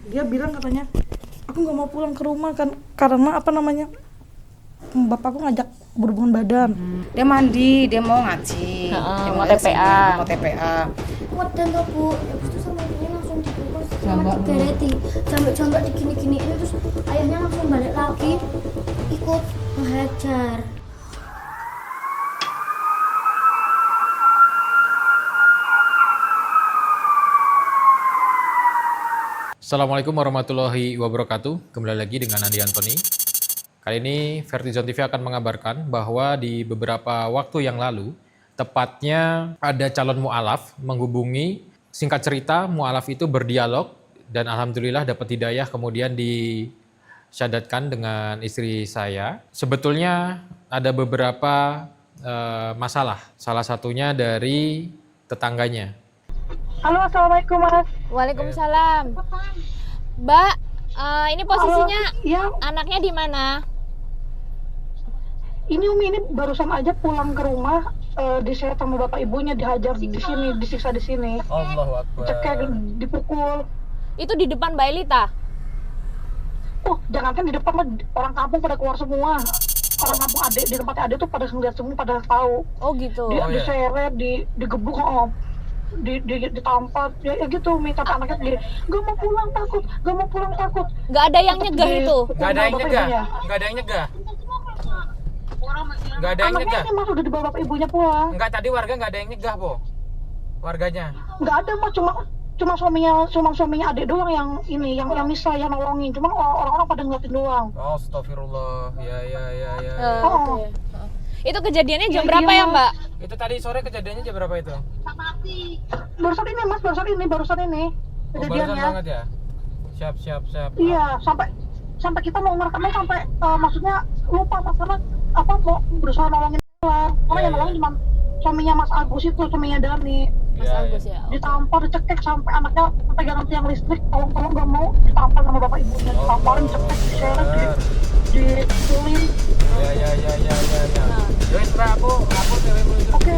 Dia bilang katanya, aku nggak mau pulang ke rumah kan karena apa namanya, bapakku ngajak berhubungan badan. Dia mandi, dia mau ngaji, dia mau kesini, TPA. mau TPA. Kuat dan tuh bu, habis itu sama ibunya langsung dibungkus sama digereti, jambak-jambak digini-gini ini, terus ayahnya langsung balik lagi ikut menghajar. Assalamualaikum warahmatullahi wabarakatuh. Kembali lagi dengan Andi Antoni. Kali ini Vertizon TV akan mengabarkan bahwa di beberapa waktu yang lalu, tepatnya ada calon mu'alaf menghubungi. Singkat cerita, mu'alaf itu berdialog dan alhamdulillah dapat hidayah kemudian disyadatkan dengan istri saya. Sebetulnya ada beberapa masalah, salah satunya dari tetangganya. Halo, assalamualaikum mas. Waalaikumsalam. Mbak, ini posisinya Ya, anaknya di mana? ini Umi ini barusan aja pulang ke rumah, diseret sama bapak ibunya, dihajar di sini, disiksa di sini, Allahu Akbar. cekek, dipukul. Itu di depan Mbak Elita. Jangankan di depan mah, orang kampung pada keluar semua. Orang kampung adik di tempat adik tuh pada ngeliat semua, pada tahu. Oh gitu. Dia diseret, digebuk, ditampar, ya gitu. Minta anaknya sendiri, gak mau pulang takut. Nggak ada yang nyegah itu. Nggak ada yang nyegah. Anaknya ini mas udah dibawa bapak ibunya pulang. Enggak, tadi warga nggak ada yang nyegah, Po. Warganya. Nggak ada mas, cuma suaminya adik doang yang ini, yang misal yang nolongin. Cuma orang-orang pada ngeliatin doang. Oh, astagfirullah. Ya. Oke. Itu kejadiannya jam Ya, berapa iya. ya Mbak? Itu tadi sore kejadiannya jam berapa itu? Barusan ini mas, barusan ini Barusan kejadiannya. banget ya? Siap. Iya, sampai kita mau ngerekamnya sampai maksudnya lupa mas, karena apa mau berusaha nolongin orang. Karena yang nolongin cuma suaminya Mas Agus itu, suaminya Dani. Mas Agus ya. Ditampar, dicekek sampai anaknya pegangan tiang listrik, tolong nggak mau ditampar sama bapak ibunya, ditamparin, dicekek, diseret, dipukulin. Ya. Yowes, Mbak, aku cewek meluncur. Oke.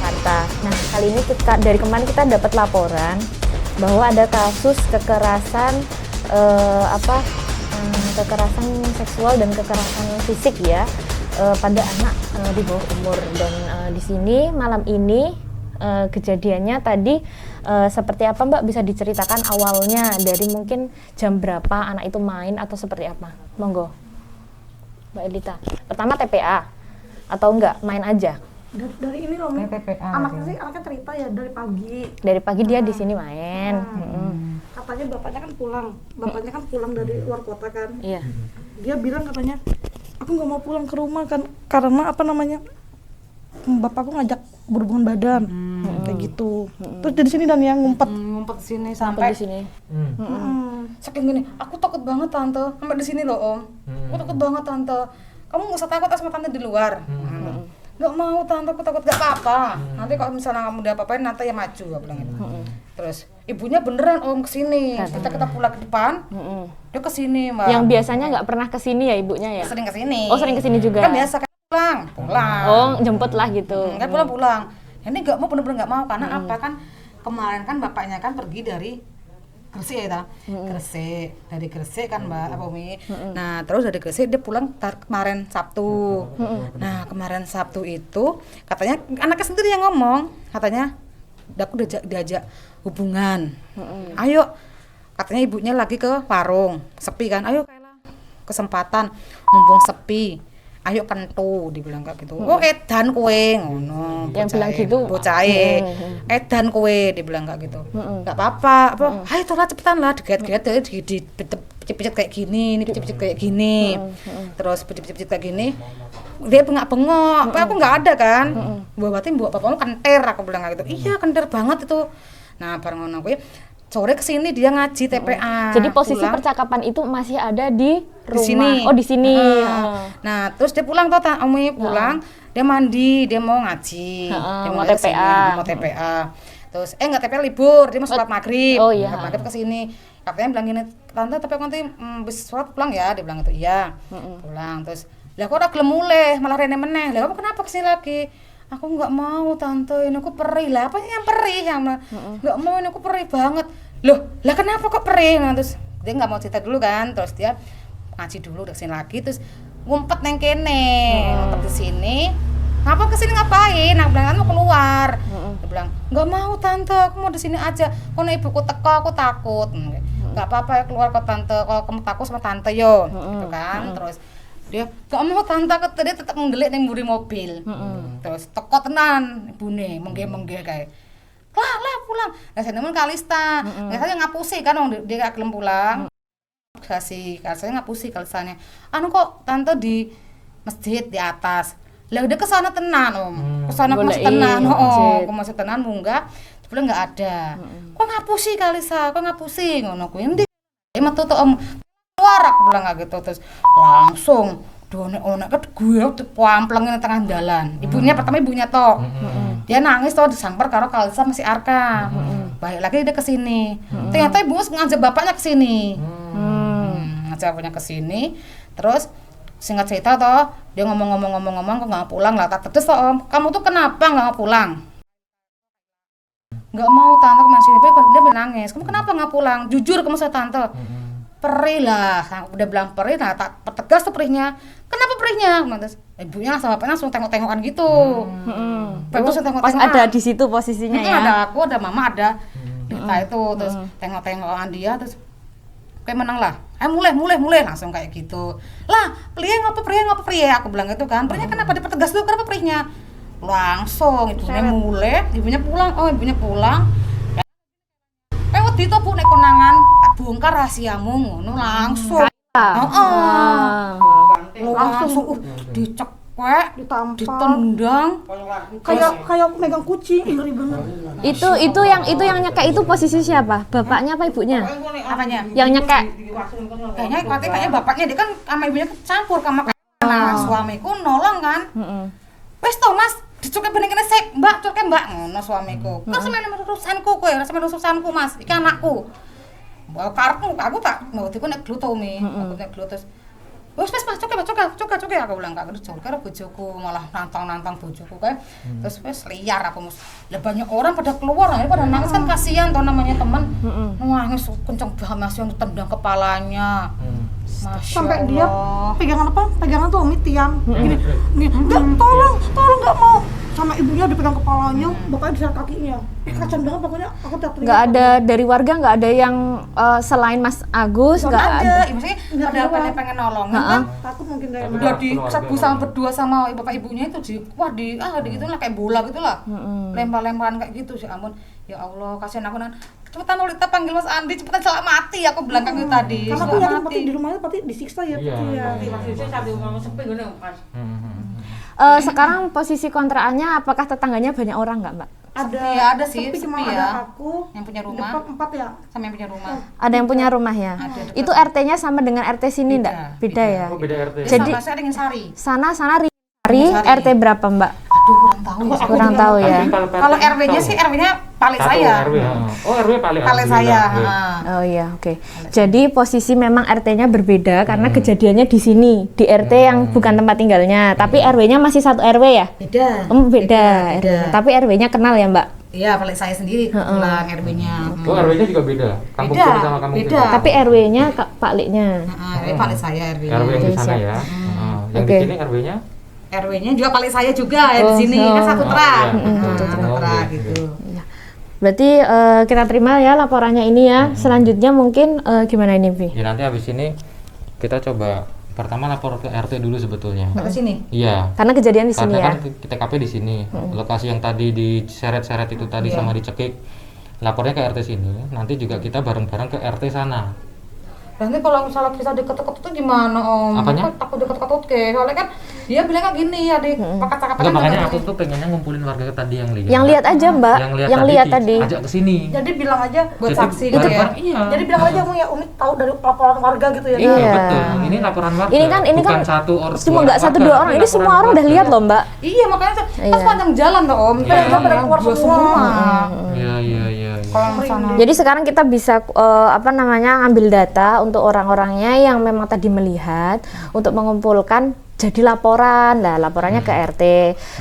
Mantap. Nah, kali ini dari kemarin kita dapat laporan bahwa ada kasus kekerasan kekerasan seksual dan kekerasan fisik ya pada anak di bawah umur, dan di sini malam ini kejadiannya tadi seperti apa Mbak, bisa diceritakan awalnya dari mungkin jam berapa anak itu main atau seperti apa? Monggo Mbak Elita. Pertama TPA atau enggak main aja? Dari ini loh, anaknya cerita ya dari pagi Dia di sini main. katanya bapaknya kan pulang dari luar kota kan. Iya. Dia bilang katanya, aku nggak mau pulang ke rumah kan karena apa namanya, bapakku ngajak berhubungan badan, kayak gitu. Terus dari sini dan yang ngumpet Sini Sampai sampai di sini. saking gini, aku takut banget tante, sampai di sini loh om. Aku takut banget tante. Kamu nggak usah takut sama tante di luar. Nggak mau tante, aku takut. Nggak apa-apa. Nanti kalau misalnya kamu udah apa-apain, nanti ya maju, aku bilang gitu. Terus ibunya beneran om kesini. Kita pulang ke depan, dia kesini mbak. Yang biasanya nggak pernah kesini ya ibunya ya? Sering kesini. Oh, sering kesini juga. Kan biasa kan pulang. Oh, jemput lah gitu. Kan pulang. Ini nggak mau, bener-bener nggak mau karena apa kan, kemarin kan bapaknya kan pergi dari Gresik ya, dari Gresik kan Mbak apa Umi. Nah terus dari Gresik dia pulang kemarin Sabtu. Nah kemarin Sabtu itu katanya anaknya sendiri yang ngomong, katanya aku diajak hubungan. Ayo, katanya ibunya lagi ke warung, sepi kan. Ayo Kayla, kesempatan mumpung sepi. Ayo kentu, dibilang kayak gitu. Oh edan kue, ngono. Yang bilang gitu. Bocahe. Edan kue, dibilang kayak gitu. Enggak apa-apa. Ayo tolah cepetan lah, diget-get dipicit kayak gini, ini picit kayak gini. Terus picit kayak gini. Dia bengak-bengok. Aku enggak ada kan. Berarti bapakmu kenter, aku bilang kayak gitu. Iya, kenter banget itu. Nah, bareng ngono kuwi sore kesini dia ngaji TPA. Jadi posisi pulang. Percakapan itu masih ada di rumah. Sini. Oh, di sini. Nah, terus dia pulang tuh, Umi pulang, dia mandi, dia mau ngaji, dia mau kesini, TPA. mau TPA. Terus enggak TPA libur, dia mau sholat maghrib. Oh, iya. Sholat maghrib kesini. Katanya bilang gini, tante tapi aku nanti bis sholat pulang ya, dia bilang itu iya. Pulang terus, lah kok udah gelem muleh, malah rene meneh. Lah kamu kenapa kesini lagi? Aku nggak mau tante, ini aku perih lah. Apa yang perih? Yang nggak mau, ini aku perih banget. Loh, lah kenapa kok perih? Nah, terus dia nggak mau cerita dulu kan, terus dia ngaji dulu kesini lagi, terus ngumpet neng kene, ngumpet di sini. Ngapa kesini ngapain? Aku bilang kan mau keluar. Dia bilang nggak mau tante, aku mau di sini aja. Kalau ibuku teko aku takut. Nggak apa-apa ya keluar kok tante. Kalau kamu takut sama tante yo, gitu kan. Terus dia gak mau tante, dia tetap menggelik neng mburi mobil. Terus teko tenan ibune mengge kayak lah pulang. Nah saya nemen Kalista, biasanya ngapusi kan dia gak gelem pulang. Kasih ngapusi Kalistanya. Anu kok tante di masjid di atas. Lah udah kesana tenan om, kesana aku masih tenan, aku masih tenan munggah, sebelah nggak ada. Kok ngapusi Kalista, kok ngapusi ngono kuwi ndi? Metu tuh om keluar aku bilang kayak gitu terus langsung donek kan gue pampleng di tengah jalan. Pertama ibunya toh. Dia nangis toh disamper karo Kalista masih Arka. Balik lagi dia kesini. Ternyata ibu ngajak bapaknya kesini. Ngajak bapaknya kesini. Terus singkat cerita toh dia ngomong kok nggak pulang lah. Tak terus toh om, kamu tuh kenapa nggak mau pulang? Nggak mau tante kemana sini. Dia nangis. Kamu kenapa nggak pulang? Jujur kamu sama tante. Perih lah, udah bilang perih, nah tak pertegas tuh perihnya. Kenapa perihnya? Terus ibunya sama bapaknya langsung tengok-tengokan gitu. Pas ada di situ posisinya ya. Ada aku, ada mama, ada Dita itu, terus tengok-tengokan dia, terus kayak menang lah. Mulai langsung kayak gitu. Lah, perihnya ngapa perih? Aku bilang gitu kan. Perihnya kenapa dipertegas dulu? Kenapa perihnya? Langsung ibunya mulai, ibunya pulang. Wedi to Bu nek konangan tak bongkar rahasiamu ngono langsung. Langsung dicekwek, Ditampar. ditendang. Kayak aku megang kucing, ngeri banget. Itu yang nyekek itu posisi siapa? Bapaknya apa ibunya? Apanya? Yang nyekek. Kayaknya bapaknya dia kan sama ibunya campur sama nah suamiku nolong kan. Wes to Mas, dicukek bening kene sik, Mbak, cukek Mbak ngono suamiku. Kok sampeyan urusanku kowe, ora sampeyan urusanku Mas, iki anakku. Mbak karepmu aku tak ngawediku nek gluto mi, aku nek gluto terus. Wes Mas, cukek aku bilang kak, terus karo bojoku malah nantang bojoku kae. Terus wes liar aku Mas. Lah banyak orang pada keluar, akhirnya pada nangis kan kasihan toh namanya teman. Nangis kenceng banget Mas yang tendang kepalanya. Masya Sampai Allah. dia pegangan tuh Umi tiang gini enggak tolong nggak mau sama ibunya dipegang kepalanya bapaknya diserat kakinya kacau banget pokoknya aku teriak. Nggak ada dari warga, nggak ada yang selain Mas Agus, nggak ada. Maksudnya pada pengen nolongin kan. Takut mungkin dari Udah diserbu sama berdua sama bapak ibunya itu di gitu lah kayak bola gitu lah. Lempar-lemparan kayak gitu sih ampun. Ya Allah, kasihan aku nan. Cepetan Lolita panggil Mas Andi, cepetan selamat mati aku bilang kayak gitu tadi. karena aku yakin pasti di rumahnya pasti disiksa ya pasti ya. Sekarang posisi kontrakannya apakah tetangganya banyak orang nggak Mbak? Ada sih, Tapi cuma sepi ada ya. aku Yang punya di rumah depan 4 ya. sama yang punya rumah. Ada yang punya rumah ya? Ada. Itu RT-nya sama dengan RT sini enggak? Beda ya? Oh, beda RT. Jadi Sama saya dengan Sari. sana Ri, RT berapa Mbak? Aduh, kurang tahu ya. Kurang tahu ya. Kalau RW-nya sih RW-nya paling Satu saya. RW. Oh, RW paling Paling saya. Oh iya, oke. Jadi posisi memang RT-nya berbeda karena kejadiannya di sini, di RT yang bukan tempat tinggalnya, tapi RW-nya masih satu RW ya? Beda. Beda. RW-nya. Tapi RW-nya kenal ya Mbak? Iya, paling saya sendiri kebetulan RW-nya. Oh, RW-nya juga beda. Kampung Beda, kiri sama kampung beda. kiri. Tapi RW-nya Pak Liknya. RW paling saya RW. RW yang di Oke, sana siap. ya. Yang Oke. di sini RW-nya? RW-nya juga paling saya juga ya di sini. oh. Kan satu tra. Oh, Satu iya. tra Oh, gitu. Berarti kita terima ya laporannya ini ya. Selanjutnya mungkin gimana ini Vi? Ya nanti habis ini kita coba pertama lapor ke RT dulu sebetulnya. Ke sini. Iya. Karena kejadian di sini Karena ya. kan TKP di sini. Lokasi yang tadi diseret-seret itu tadi sama dicekik. Lapornya ke RT sini. Nanti juga kita bareng-bareng ke RT sana. Nanti kalau misalnya bisa diketuk-ketuk tuh gimana Om? Apanya? Aku takut diketuk-ketuk ke. Soalnya kan dia bilangnya gini ya di pakat-pakat Enggak, makanya aku tuh pengennya ngumpulin warga tadi yang lihat. Yang lihat aja Mbak, yang lihat tadi. Ajak ke sini. Jadi bilang aja buat Jadi saksi gitu ya. bareng-bareng, iya. jadi bilang aja Umi ya Umi tahu dari laporan warga gitu ya. Iya. Betul. Ini laporan warga. Ini kan Bukan satu orang. cuma nggak satu dua orang, ini semua orang udah lihat loh Mbak. Iya, makanya tuh Iya. pas panjang jalan tuh Om. Iya. Kita pada keluar semua. Iya, iya, iya. Kalau misalnya Jadi sekarang kita bisa ngambil data untuk orang-orangnya yang memang tadi melihat untuk mengumpulkan jadi laporan lah, laporannya ke RT.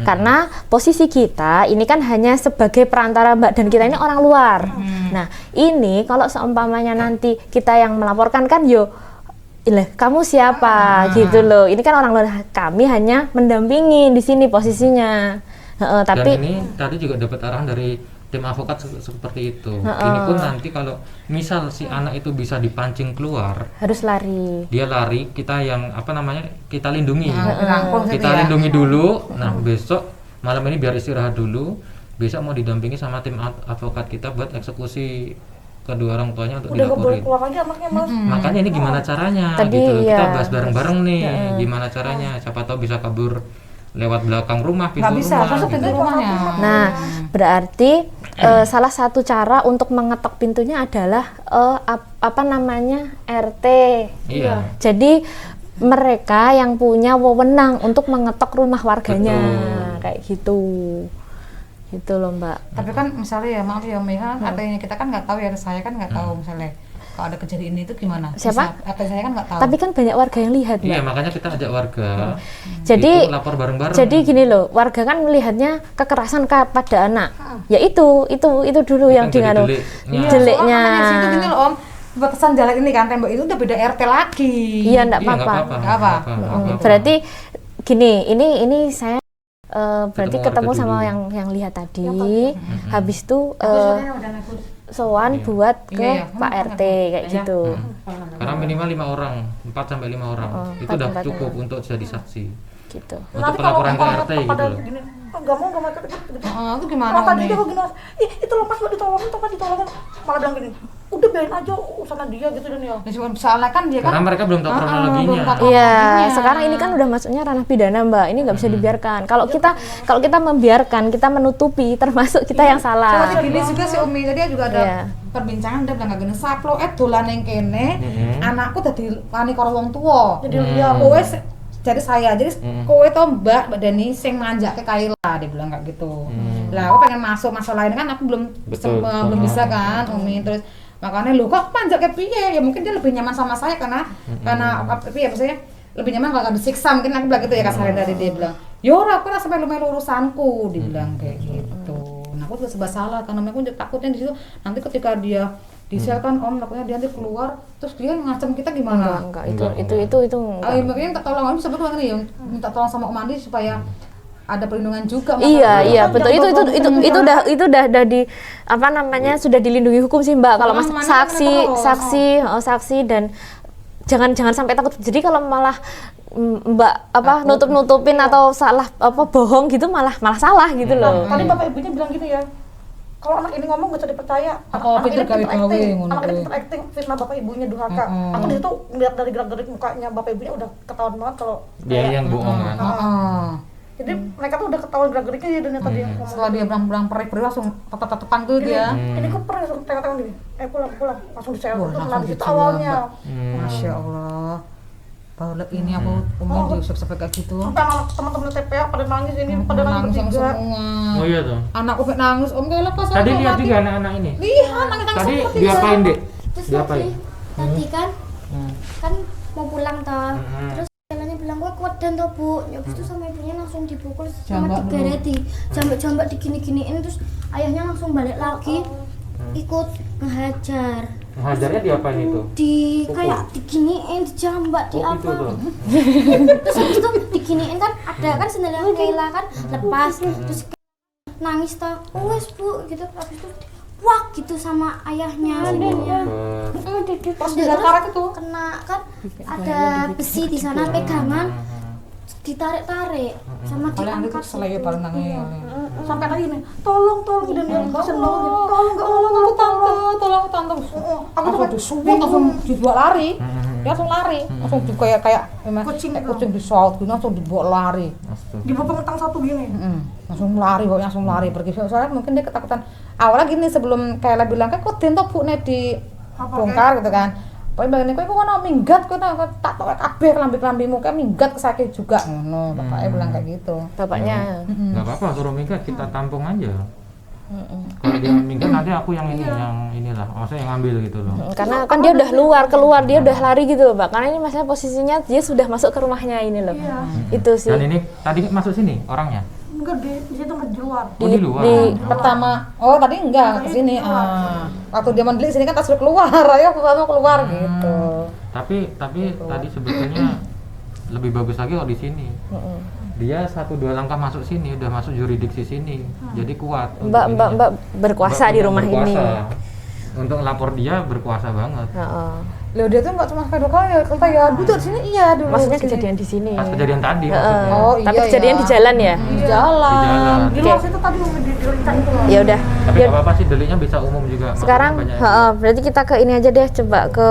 Karena posisi kita ini kan hanya sebagai perantara Mbak, dan kita ini orang luar. Nah, ini kalau seumpamanya nanti kita yang melaporkan kan yo, ilah kamu siapa gitu loh. Ini kan orang luar, kami hanya mendampingi di sini posisinya. Tapi Dan ini tadi juga dapat arahan dari tim avokat seperti itu. Ini pun nanti kalau misal si anak itu bisa dipancing keluar, harus lari. dia lari, kita yang apa namanya, kita lindungi, Dirangkul gitu kita ya. lindungi dulu. Nah besok malam ini biar istirahat dulu, besok mau didampingi sama tim advokat kita buat eksekusi kedua orang tuanya untuk Udah gak boleh dilaporin. keluar lagi anaknya Mas. Makanya ini gimana caranya Tadi gitu loh. Kita ya. bahas bareng-bareng nih gimana caranya, siapa tahu bisa kabur lewat belakang rumah, pintu Nggak bisa, rumah masuk gitu. pintu rumahnya. Nah, berarti salah satu cara untuk mengetok pintunya adalah apa namanya, RT. Iya. Jadi mereka yang punya wewenang untuk mengetok rumah warganya, kayak gitu. Gitu loh Mbak. Tapi kan misalnya ya maaf ya Umi, kan artinya kita kan nggak tahu ya, saya kan nggak tahu misalnya kalau ada kejadian ini itu gimana. Siapa? Artinya saya kan nggak tahu. Tapi kan banyak warga yang lihat Mbak. Iya, makanya kita ajak warga. Jadi itu lapor bareng-bareng. Jadi gini loh, warga kan melihatnya kekerasan pada anak. Ya itu dulu yang jadi dingano deliknya. deliknya. Soalnya situ gini loh Om, batasan jalan ini kan tembok itu udah beda RT lagi. Iya, enggak Iya, nggak apa-apa. Nggak apa. nggak apa-apa. Berarti gini, ini saya berarti Ketemu ketemu warga sama dulu. yang lihat tadi. Habis itu Soalnya udah naik sowan buat ke Iya, iya. Pak RT kayak Iya. gitu. Karena minimal 5 orang, 4 sampai 5 orang. Itu udah 4 sampai cukup untuk jadi saksi. Gitu. Untuk pelaporan ke RT gitu pada loh. gini, nggak mau ikut gitu. Itu gimana Kalau tadi Umi? dia kok gini, ih itu lepas nggak ditolongin, tuh kan ditolongin, malah bilang gini, udah biarin aja urusan dia gitu dan ya. Ya, soalnya kan dia kan Karena mereka belum tahu kronologinya. belum tahu. Iya, Kronologinya. sekarang ini kan udah masuknya ranah pidana, Mbak. Ini nggak bisa dibiarkan. Kalau kita membiarkan, kita menutupi, termasuk kita yang Sama salah. gini juga si Umi tadi juga ada Iya. perbincangan, dia bilang gak gini, saplo dolan yang kene, anakku tadi wani karo wong tua. Jadi dia Kowe jadi saya, jadi kowe to Mbak Dani sing manjake Kaila, dia bilang kayak gitu. Lah aku pengen masuk masalah ini kan aku belum Betul. belum bisa kan Umi, terus makanya lu kok manjake piye? Ya mungkin dia lebih nyaman sama saya karena apa ya maksudnya lebih nyaman kalau nggak disiksa, mungkin aku bilang gitu ya kasarnya dari dia bilang. Yo ora aku ora sampai lumayan urusanku, dibilang kayak gitu. Nah, aku juga serba salah karena aku takutnya di situ nanti ketika dia di sel kan Om, takutnya dia nanti keluar terus dia ngacem kita gimana? Enggak, itu enggak. Makanya minta tolong Om, sampai nih ya, minta tolong sama Om Andi supaya ada perlindungan juga. Iya betul, itu udah di apa namanya, sudah dilindungi hukum sih Mbak. Kalau Soalnya mas namanya saksi dan jangan sampai takut. Jadi kalau malah Mbak nutup-nutupin atau salah bohong gitu malah salah gitu loh. Tadi bapak ibunya bilang gini ya, kalau anak ini ngomong gak usah dipercaya. Oh, Anak ini pinter gawe-gawe, acting, ngono anak ini kuwi. pinter acting, fitnah bapak ibunya durhaka. Aku di situ ngeliat dari gerak-gerik mukanya bapak ibunya udah ketahuan banget kalau Dia yang bohong kan. Heeh. jadi mereka tuh udah ketahuan gerak-geriknya ya, dan yang tadi yang ngomong. Setelah dia bilang perih-perih langsung tetep-tetepan tuh dia. Ini kok pernah langsung tengok-tengok gini, pulang langsung diseret Wah, itu langsung menangis itu dijual, awalnya. Mbak. Masya Allah. Baru ini aku Umi sampai kayak gitu. Sampai anak teman-teman TPA pada nangis ini, pada nangis Nangis bertiga. semua. Oh iya tuh. Anak Umi nangis, Om kayak lepas. Tadi lihat juga anak-anak ini. Lihat nangis Tadi seperti diapain, Dek? Terus Diapain? tadi kan mau pulang toh. Terus jalannya bilang gue kuat dan toh Bu. Ya habis itu sama ibunya langsung dipukul sama Jambak digereti. Jambak digini-giniin, terus ayahnya langsung balik lagi ikut ngehajar. Hajarnya diapain itu? Kayak diginiin, dijambak, di Oh apa. itu tuh. Terus habis itu diginiin kan ada kan sendalnya Kaila kan lepas, terus nangis toh, wes Bu gitu. Habis itu wah gitu sama ayahnya sendalnya. Pas di Terus karet itu. kena kan ada besi di sana pegangan, ditarik-tarik sama Kalian itu diangkat. selayu paling nangis. Sampai lagi nih, tolong dan dia kasian banget gitu. Tolong tante. Aku tuh disuwut langsung dibawa lari. Dia langsung lari, langsung kayak memang kayak kucing disuwut gitu langsung dibawa lari. Dibawa mentang satu gini. Langsung lari, pokoknya langsung lari pergi. Soalnya mungkin dia ketakutan. Awalnya gini sebelum Kaila bilang kan kok den to Bu nek di bongkar gitu kan. Pokoknya bagene kowe kok ono minggat kowe tak tok kabeh klambi-klambimu kayak minggat kesakit juga ngono. Bapaknya bilang kayak gitu. Bapaknya Nggak apa-apa, suruh minggat kita tampung aja. Kalau dia minggir nanti aku yang ini, yang inilah, maksudnya yang ngambil gitu loh. Karena kan dia udah keluar, dia udah lari gitu loh, Pak. Karena ini masalah posisinya dia sudah masuk ke rumahnya ini loh. Itu sih. Dan ini tadi masuk sini orangnya. Enggak, di situ nggak di luar. Oh, di luar. Pertama, oh tadi enggak ke sini. Waktu dia mandi sini kan pas sudah keluar, ayo kamu keluar gitu. Tapi tadi sebetulnya lebih bagus lagi kalau di sini. Dia 1-2 langkah masuk sini, udah masuk jurisdiksi sini, jadi kuat. Mbak berkuasa di rumah ini. Untuk lapor dia berkuasa banget. Loh dia tuh nggak cuma sekali 2 kali ya, kalau ya duduk di sini iya dulu. Maksudnya di sini. kejadian di sini. Pas kejadian tadi maksudnya. Oh Tapi iya kejadian ya. di jalan ya? Di jalan. Di jalan. Di luar situ tadi mau didirikan itu loh. Ya udah. Tapi nggak apa-apa sih, deliknya bisa umum juga. Maksudnya Sekarang banyak yang- berarti kita ke ini aja deh, coba ke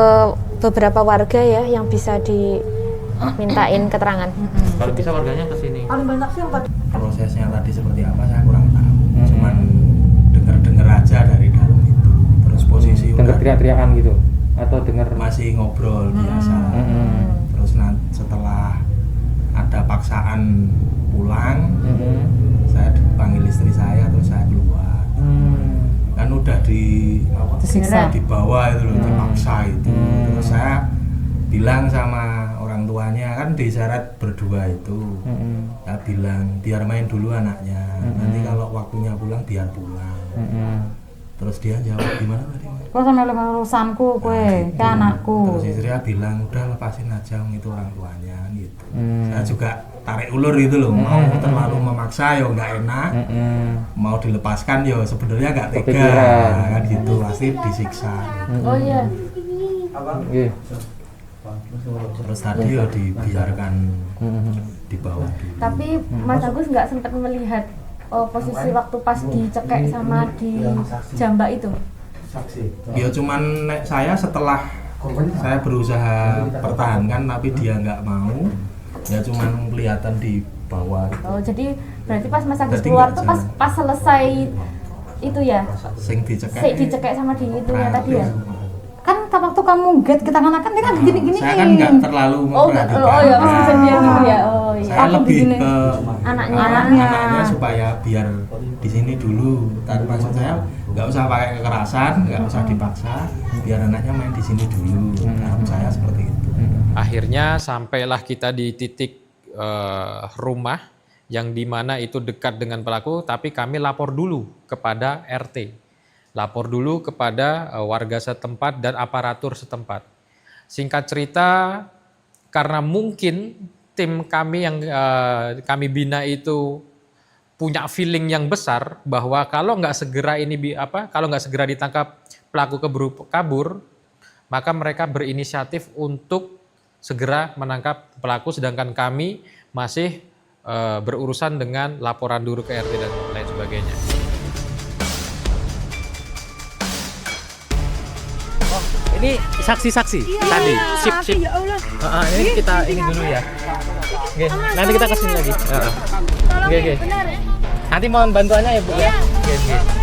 beberapa warga ya yang bisa dimintain keterangan. Kalau bisa warganya ke sini. Paling banyak sih yang tadi. Prosesnya tadi seperti apa saya kurang tahu. Cuman dengar-dengar aja dari dalam itu. Terus posisi Dengar udah teriak-teriakan gitu atau dengar masih ngobrol biasa. Terus setelah ada paksaan pulang, saya panggil istri saya terus saya keluar. Kan udah dibawa itu loh, dipaksa itu. Terus saya bilang sama orang tuanya, kan diseret berdua itu. Saya bilang biar main dulu anaknya, nanti kalau waktunya pulang biar pulang. Terus dia jawab gimana tadi? Kok sampe lepas urusanku kue, ke anakku. Terus istrinya bilang udah lepasin aja, itu orang tuanya gitu. Saya juga tarik ulur itu loh, mau terlalu memaksa ya nggak enak, mau dilepaskan ya sebenarnya nggak tega Kepikiran. kan gitu, pasti disiksa. Gitu. Oh iya. Iya. Terus tadi ya dibiarkan dibawa dulu. Tapi Mas Agus nggak sempat melihat posisi waktu pas dicekek sama di jambak itu. Ya cuman saya setelah saya berusaha pertahankan tapi dia nggak mau, ya cuman kelihatan di bawah gitu. Oh, jadi berarti pas Mas Agus Berarti keluar nggak tuh jalan. pas selesai itu ya. Sing dicekek. Dicekek sama di itu ya tadi ya. Kan waktu kamu get kita kan dia kan gini-gini. Saya kan nggak terlalu memperhatikan. ya Mas sendiri gitu ya. Oh iya. Saya lebih ke Anaknya. anaknya supaya biar di sini dulu. Tapi maksud saya nggak usah pakai kekerasan, nggak usah dipaksa, biar anaknya main di sini dulu. Harap saya seperti itu. Akhirnya sampailah kita di titik rumah yang dimana itu dekat dengan pelaku, tapi kami lapor dulu kepada RT. Lapor dulu kepada warga setempat dan aparatur setempat. Singkat cerita, karena mungkin tim kami yang kami bina itu punya feeling yang besar bahwa kalau nggak segera kalau nggak segera ditangkap pelaku kabur, maka mereka berinisiatif untuk segera menangkap pelaku, sedangkan kami masih berurusan dengan laporan dulu ke RT dan lain sebagainya. Ini saksi-saksi tadi. Sip. Ini kita ini dulu ya. Oke, nanti kita kesini lagi. Oke. Nanti mohon bantuannya ya Bu ya. Oke.